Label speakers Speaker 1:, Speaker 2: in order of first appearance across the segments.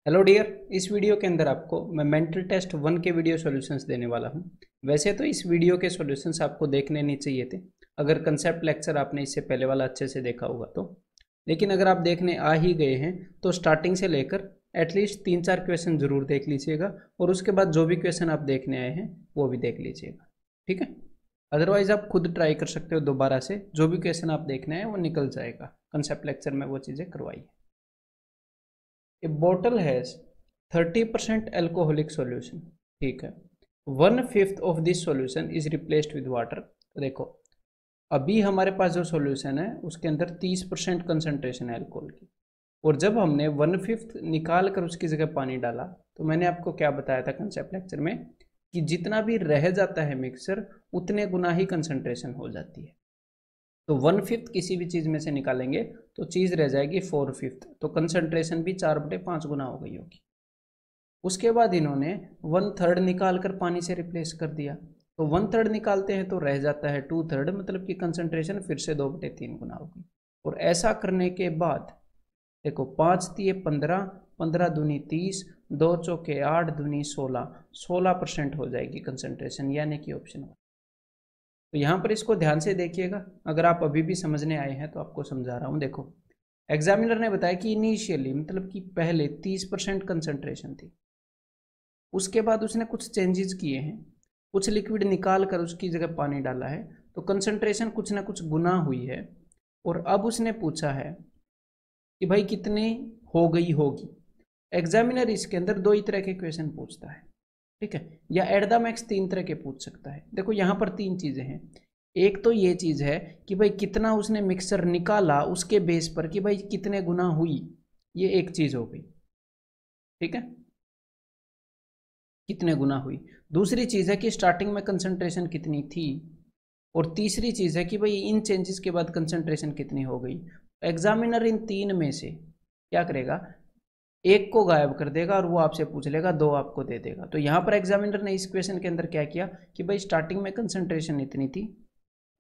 Speaker 1: Hello dear. इस video के अंदर आपको मैं मेंटल टेस्ट 1 के वीडियो सॉल्यूशंस देने वाला हूं। वैसे तो इस वीडियो के सॉल्यूशंस आपको देखने नहीं चाहिए थे अगर कंसेप्ट लेक्चर आपने इससे पहले वाला अच्छे से देखा होगा तो। लेकिन अगर आप देखने आ ही गए हैं तो स्टार्टिंग से लेकर एटलीस्ट 3-4 क्वेश्चन जरूर देख लीजिएगा और उसके बाद जो भी क्वेश्चन आप देखने आए हैं वो भी देख लीजिएगा, ठीक है। अदरवाइज आप खुद ट्राई कर सकते हो, दोबारा से जो भी क्वेश्चन आप देखने आए वो निकल जाएगा। कंसेप्ट लेक्चर में वो चीज़ें करवाई है। A bottle has 30% alcoholic solution, ठीक है। 1/5 of this solution is replaced with water। तो देखो, अभी हमारे पास जो सॉल्यूशन है उसके अंदर 30% कंसंट्रेशन है अल्कोहल की, और जब हमने 1/5 निकाल कर उसकी जगह पानी डाला तो मैंने आपको क्या बताया था कंसेप्ट लेक्चर में कि जितना भी रह जाता है मिक्सचर उतने गुना ही कंसंट्रेशन हो जाती है। तो 1/5 किसी भी चीज़ में से निकालेंगे तो चीज़ रह जाएगी 4/5, तो कंसंट्रेशन भी 4/5 गुना हो गई होगी। उसके बाद इन्होंने 1/3 निकाल कर पानी से रिप्लेस कर दिया, तो 1/3 निकालते हैं तो रह जाता है 2/3, मतलब कि कंसंट्रेशन फिर से 2/3 गुना होगी। और ऐसा करने के बाद देखो, 5 तिये 15, 15 दूनी 30, 2 चौके 8, दूनी 16, 16% हो जाएगी कंसंट्रेशन, यानी कि ऑप्शन 1। तो यहाँ पर इसको ध्यान से देखिएगा, अगर आप अभी भी समझने आए हैं तो आपको समझा रहा हूँ। देखो, एग्जामिनर ने बताया कि इनिशियली मतलब कि पहले 30% कंसंट्रेशन थी, उसके बाद उसने कुछ चेंजेस किए हैं, कुछ लिक्विड निकाल कर उसकी जगह पानी डाला है, तो कंसंट्रेशन कुछ ना कुछ गुना हुई है। और अब उसने पूछा है कि भाई कितने हो गई होगी। एग्जामिनर इसके अंदर दो ही तरह के क्वेश्चन पूछता है, ठीक है, या एट द मैक्स 3 तरह के पूछ सकता है। देखो यहाँ पर 3 चीज़ें हैं। एक तो ये चीज़ है कि भाई कितना उसने मिक्सर निकाला उसके बेस पर कि भाई कितने गुना हुई, ये एक चीज़ हो गई, ठीक है, कितने गुना हुई। दूसरी चीज़ है कि स्टार्टिंग में कंसंट्रेशन कितनी थी, और तीसरी चीज़ है कि भाई इन चेंजेस के बाद कंसंट्रेशन कितनी हो गई। एग्जामिनर इन 3 में से क्या करेगा, एक को गायब कर देगा और वो आपसे पूछ लेगा, 2 आपको दे देगा। तो यहाँ पर एग्जामिनर ने इस क्वेश्चन के अंदर क्या किया कि भाई स्टार्टिंग में कंसंट्रेशन इतनी थी,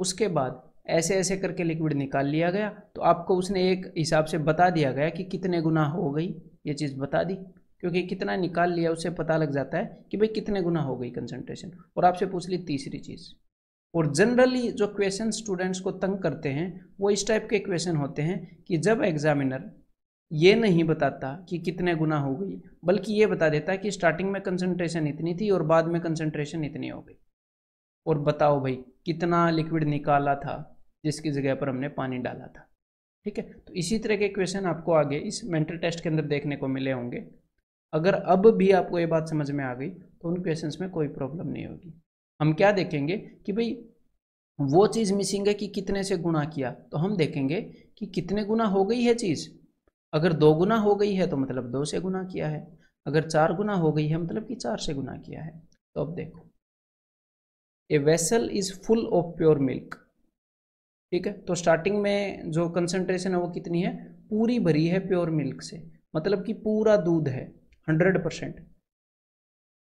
Speaker 1: उसके बाद ऐसे ऐसे करके लिक्विड निकाल लिया गया, तो आपको उसने एक हिसाब से बता दिया गया कि कितने गुना हो गई, ये चीज़ बता दी। क्योंकि कितना निकाल लिया उससे पता लग जाता है कि भाई कितने गुना हो गई कंसंट्रेशन। और आपसे पूछ ली तीसरी चीज़। और जनरली जो क्वेश्चन स्टूडेंट्स को तंग करते हैं वो इस टाइप के क्वेश्चन होते हैं कि जब एग्जामिनर ये नहीं बताता कि कितने गुना हो गई, बल्कि ये बता देता है कि स्टार्टिंग में कंसंट्रेशन इतनी थी और बाद में कंसंट्रेशन इतनी हो गई, और बताओ भाई कितना लिक्विड निकाला था जिसकी जगह पर हमने पानी डाला था, ठीक है। तो इसी तरह के क्वेश्चन आपको आगे इस मेंटल टेस्ट के अंदर देखने को मिले होंगे। अगर अब भी आपको ये बात समझ में आ गई तो उन क्वेश्चंस में कोई प्रॉब्लम नहीं होगी। हम क्या देखेंगे कि भाई वो चीज़ मिसिंग है कि कितने से गुणा किया, तो हम देखेंगे कि कितने गुना हो गई है चीज़। अगर 2 गुना हो गई है तो मतलब 2 से गुना किया है, अगर 4 गुना हो गई है मतलब कि 4 से गुना किया है। तो अब देखो, ए vessel is full of pure milk, ठीक है। तो स्टार्टिंग में जो कंसंट्रेशन है वो कितनी है, पूरी भरी है प्योर मिल्क से, मतलब कि पूरा दूध है 100%।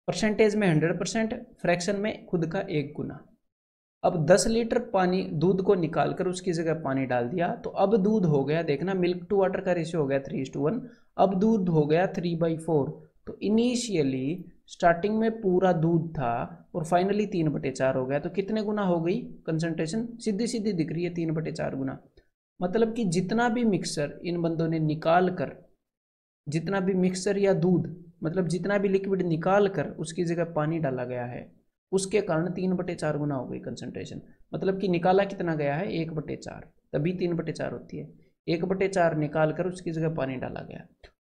Speaker 1: परसेंटेज में 100%, फ्रैक्शन में खुद का 1 गुना। अब 10 लीटर पानी दूध को निकाल कर उसकी जगह पानी डाल दिया, तो अब दूध हो गया, देखना मिल्क टू वाटर का रेशियो हो गया 3:1। अब दूध हो गया 3/4। तो इनिशियली स्टार्टिंग में पूरा दूध था और फाइनली 3/4 हो गया, तो कितने गुना हो गई कंसंट्रेशन, सीधी सीधी दिख रही है 3/4 गुना। मतलब कि जितना भी मिक्सर इन बंदों ने निकाल कर, जितना भी मिक्सर या दूध मतलब जितना भी लिक्विड निकाल कर उसकी जगह पानी डाला गया है, उसके कारण 3/4 गुना हो गई कंसंट्रेशन। मतलब कि निकाला कितना गया है, 1/4, तभी 3/4 होती है। 1/4 निकाल कर उसकी जगह पानी डाला गया।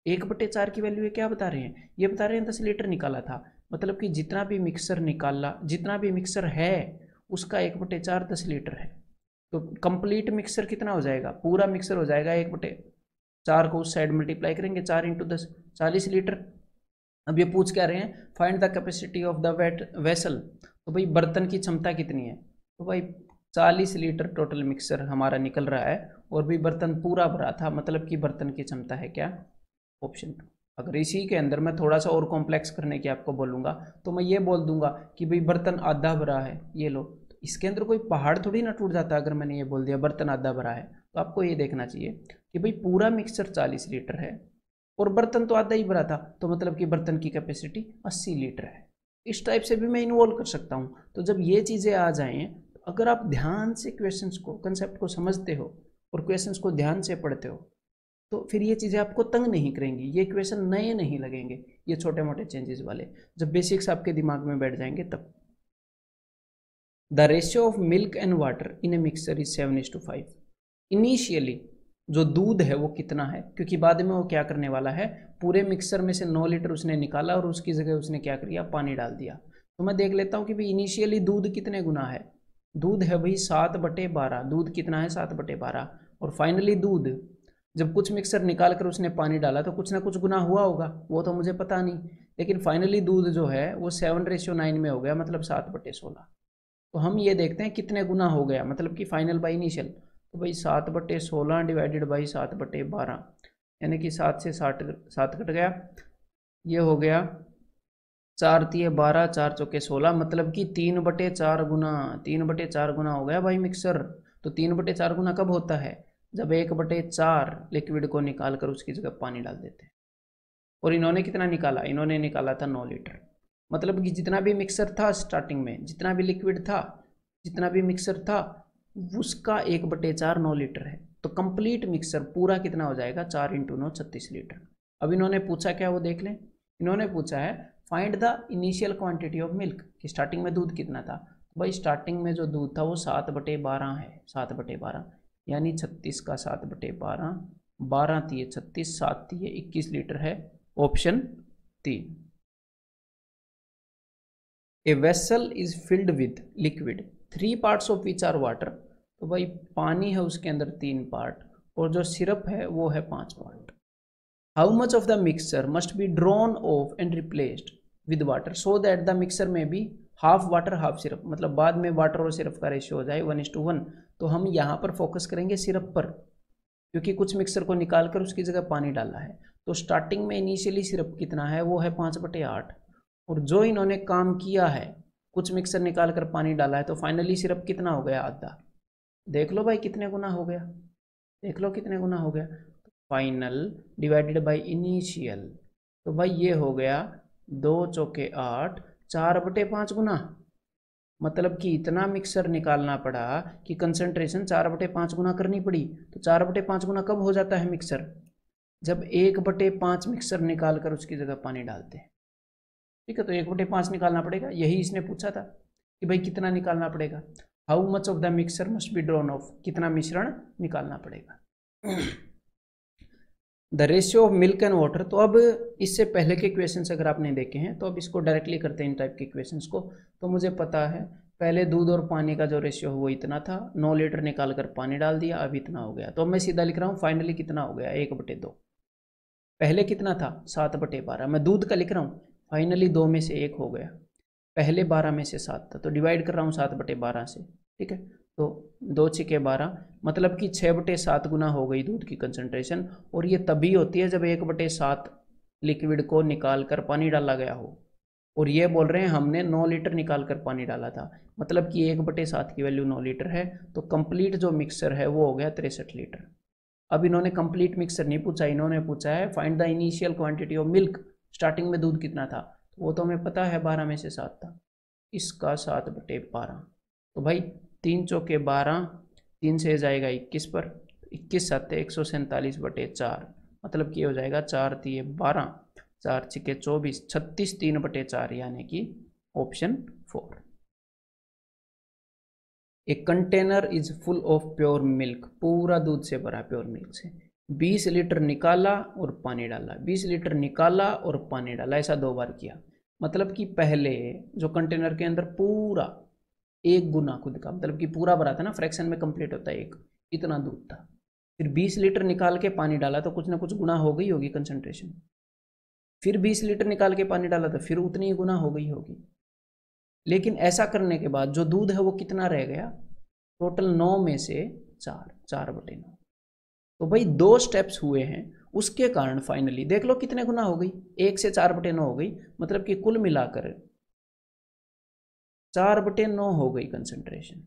Speaker 1: 1/4 की वैल्यू ये क्या बता रहे हैं, ये बता रहे हैं 10 लीटर निकाला था, मतलब कि जितना भी मिक्सर निकाला, जितना भी मिक्सर है उसका 1/4 10 लीटर है। तो कंप्लीट मिक्सर कितना हो जाएगा, पूरा मिक्सर हो जाएगा 1/4 को उस साइड मल्टीप्लाई करेंगे, 4 × 10 40 लीटर। अब ये पूछ क्या रहे हैं, find the capacity of the wet vessel. तो भाई बर्तन की क्षमता कितनी है, तो भाई 40 लीटर टोटल मिक्सर हमारा निकल रहा है, और भी बर्तन पूरा भरा था, मतलब कि बर्तन की क्षमता है क्या, ऑप्शन 2। अगर इसी के अंदर मैं थोड़ा सा और कॉम्प्लेक्स करने की आपको बोलूँगा तो मैं ये बोल दूंगा कि भाई बर्तन आधा भरा है, ये लो। तो इसके अंदर कोई पहाड़ थोड़ी ना टूट जाता अगर मैंने ये बोल दिया बर्तन आधा भरा है। तो आपको ये देखना चाहिए कि भाई पूरा मिक्सर 40 लीटर है, और बर्तन तो आधा ही भरा था, तो मतलब कि बर्तन की कैपेसिटी 80 लीटर है। इस टाइप से भी मैं इन्वॉल्व कर सकता हूँ। तो जब ये चीज़ें आ जाएं, अगर आप ध्यान से क्वेश्चंस को, कंसेप्ट को समझते हो और क्वेश्चंस को ध्यान से पढ़ते हो, तो फिर ये चीज़ें आपको तंग नहीं करेंगी, ये क्वेश्चन नए नहीं लगेंगे, ये छोटे मोटे चेंजेस वाले। जब बेसिक्स आपके दिमाग में बैठ जाएंगे तब। The ratio of milk and water in a mixture is 7:5। Initially जो दूध है वो कितना है, क्योंकि बाद में वो क्या करने वाला है, पूरे मिक्सर में से 9 लीटर उसने निकाला और उसकी जगह उसने क्या किया, पानी डाल दिया। तो मैं देख लेता हूँ कि भाई इनिशियली दूध कितने गुना है। दूध है भाई 7/12। दूध कितना है, 7/12। और फाइनली दूध जब कुछ मिक्सर निकाल कर उसने पानी डाला तो कुछ ना कुछ गुना हुआ होगा, वो तो मुझे पता नहीं, लेकिन फाइनली दूध जो है वो 7:9 में हो गया, मतलब 7/16। तो हम ये देखते हैं कितने गुना हो गया, मतलब कि फाइनल बाई इनिशियल। तो भाई 7/16 डिवाइडेड बाई 7/12, यानी कि 7 से 7 कट गया, ये हो गया 4×3=12, 4×4=16, मतलब कि 3/4 गुना, 3/4 गुना हो गया भाई मिक्सर। तो 3/4 गुना कब होता है, जब 1/4 लिक्विड को निकाल कर उसकी जगह पानी डाल देते हैं। और इन्होंने कितना निकाला, इन्होंने निकाला था 9 लीटर। मतलब कि जितना भी मिक्सर था स्टार्टिंग में, जितना भी लिक्विड था, जितना भी मिक्सर था, उसका 1/4 9 लीटर है। तो कंप्लीट मिक्सर पूरा कितना हो जाएगा, 4 × 9 36 लीटर। अब इन्होंने पूछा क्या, वो देख लें। इन्होंने पूछा है find the initial quantity of milk, कि स्टार्टिंग में दूध कितना था। भाई स्टार्टिंग में जो दूध था वो 7/12 है, 7/12 यानी 36 का 7/12, 12×3 36, 7×3 21 लीटर है, option 3। A vessel is filled with liquid 3 parts of which are water. तो भाई पानी है उसके अंदर 3 पार्ट, और जो सिरप है वो है 5 part. How much of the mixture must be drawn off and replaced with water so that the mixer may be half water half syrup, मतलब बाद में वाटर और सिरप का रेशियो हो जाए 1:1। तो हम यहाँ पर फोकस करेंगे सिरप पर, क्योंकि कुछ मिक्सर को निकाल कर उसकी जगह पानी डाला है। तो स्टार्टिंग में इनिशियली सिरप कितना है, वो है 5/8। और जो इन्होंने काम किया है, कुछ मिक्सर निकाल कर पानी डाला है, तो फाइनली सिरप कितना हो गया, आधा। देख लो भाई कितने गुना हो गया, देख लो कितने गुना हो गया। फाइनल डिवाइडेड बाय इनिशियल, तो भाई ये हो गया 2×4 4/5 गुना। मतलब कि इतना मिक्सर निकालना पड़ा कि कंसंट्रेशन 4/5 गुना करनी पड़ी। तो 4/5 गुना कब हो जाता है मिक्सर, जब 1/5 मिक्सर निकाल कर उसकी जगह पानी डालते हैं। ठीक है, तो 1/5 निकालना पड़ेगा, यही इसने पूछा था कि भाई कितना निकालना पड़ेगा। How much of the mixer must be drawn of, कितना मिश्रण निकालना पड़ेगा। The ratio of milk and water. तो अब इससे पहले के क्वेश्चंस अगर आपने देखे हैं तो अब इसको डायरेक्टली करते हैं इन टाइप के क्वेश्चंस को। तो मुझे पता है पहले दूध और पानी का जो रेशियो वो इतना था, 9 लीटर निकाल कर पानी डाल दिया, अब इतना हो गया। तो मैं सीधा लिख रहा हूँ फाइनली कितना हो गया, 1/2। पहले कितना था, 7/12। मैं दूध का लिख रहा हूँ, फाइनली 2 में से 1 हो गया, पहले 12 में से 7 था, तो डिवाइड कर रहा हूँ 7/12 से। ठीक है, तो 2×6=12, मतलब कि 6/7 गुना हो गई दूध की कंसंट्रेशन। और ये तभी होती है जब 1/7 लिक्विड को निकाल कर पानी डाला गया हो। और ये बोल रहे हैं हमने 9 लीटर निकाल कर पानी डाला था, मतलब कि 1/7 की वैल्यू 9 लीटर है। तो कंप्लीट जो मिक्सर है वो हो गया 63 लीटर। अब इन्होंने कंप्लीट मिक्सर नहीं पूछा, इन्होंने पूछा है find the initial quantity of milk, starting में दूध कितना था, वो तो हमें पता है 12 में से 7 था, इसका 7/12। तो भाई 3×4=12, 3 से जाएगा 21 पर, 21×7 147/4, मतलब कि हो जाएगा 4×3=12, 4×6=24, 36 3/4, यानी कि option 4। A container is full of pure milk, पूरा दूध से भरा, प्योर मिल्क से 20 लीटर निकाला और पानी डाला, 20 लीटर निकाला और पानी डाला, ऐसा 2 बार किया। मतलब कि पहले जो कंटेनर के अंदर पूरा 1 गुना खुद का, मतलब कि पूरा भरा था ना, फ्रैक्शन में कंप्लीट होता है 1, इतना दूध था। फिर 20 लीटर निकाल के पानी डाला तो कुछ ना कुछ गुना हो गई होगी कंसंट्रेशन। फिर 20 लीटर निकाल के पानी डाला तो फिर उतनी ही गुना हो गई होगी। लेकिन ऐसा करने के बाद जो दूध है वो कितना रह गया, टोटल 9 में से 4, 4/9। तो भाई 2 स्टेप्स हुए हैं, उसके कारण फाइनली देख लो कितने गुना हो गई, 1 से 4/9 हो गई, मतलब कि कुल मिलाकर 4/9 हो गई कंसंट्रेशन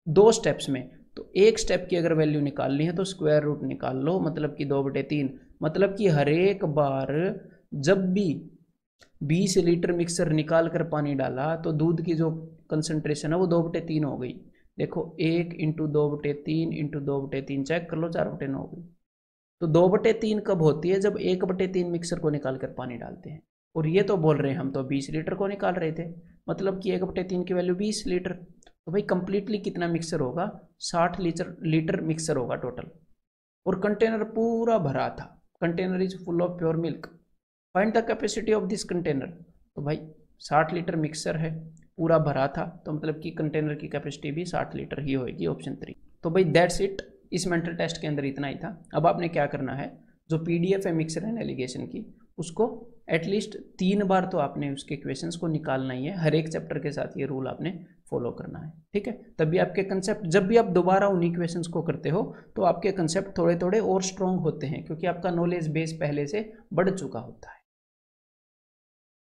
Speaker 1: 2 स्टेप्स में। तो एक स्टेप की अगर वैल्यू निकालनी है तो स्क्वायर रूट निकाल लो, मतलब कि 2/3, मतलब कि हर एक बार जब भी 20 लीटर मिक्सर निकाल कर पानी डाला तो दूध की जो कंसंट्रेशन है वो 2/3 हो गई। देखो 1 इंटू 2/3 इंटू 2/3 चेक कर लो, 4/9 हो गई। तो 2/3 कब होती है? जब 1/3 मिक्सर को निकाल कर पानी डालते हैं। और ये तो बोल रहे हैं हम तो 20 लीटर को निकाल रहे थे, मतलब कि 1/3 की वैल्यू 20 लीटर। तो भाई कंप्लीटली कितना मिक्सर होगा? 60 लीटर मिक्सर होगा टोटल। और कंटेनर पूरा भरा था। Container is full of pure milk, find the capacity of this container. तो भाई 60 लीटर मिक्सर है, पूरा भरा था, तो मतलब कि कंटेनर की कैपेसिटी भी 60 लीटर ही होगी, ऑप्शन 3। तो भाई दैट्स इट, इस मेंटल टेस्ट के अंदर इतना ही था। अब आपने क्या करना है, जो पीडीएफ है मिक्सर एंड एलिगेशन की, उसको एटलीस्ट 3 बार तो आपने उसके क्वेश्चंस को निकालना ही है। हर एक चैप्टर के साथ ये रूल आपने फॉलो करना है, ठीक है? तभी आपके कंसेप्ट, जब भी आप दोबारा उन्हीं क्वेश्चंस को करते हो तो आपके कंसेप्ट थोड़े थोड़े और स्ट्रॉन्ग होते हैं, क्योंकि आपका नॉलेज बेस पहले से बढ़ चुका होता है।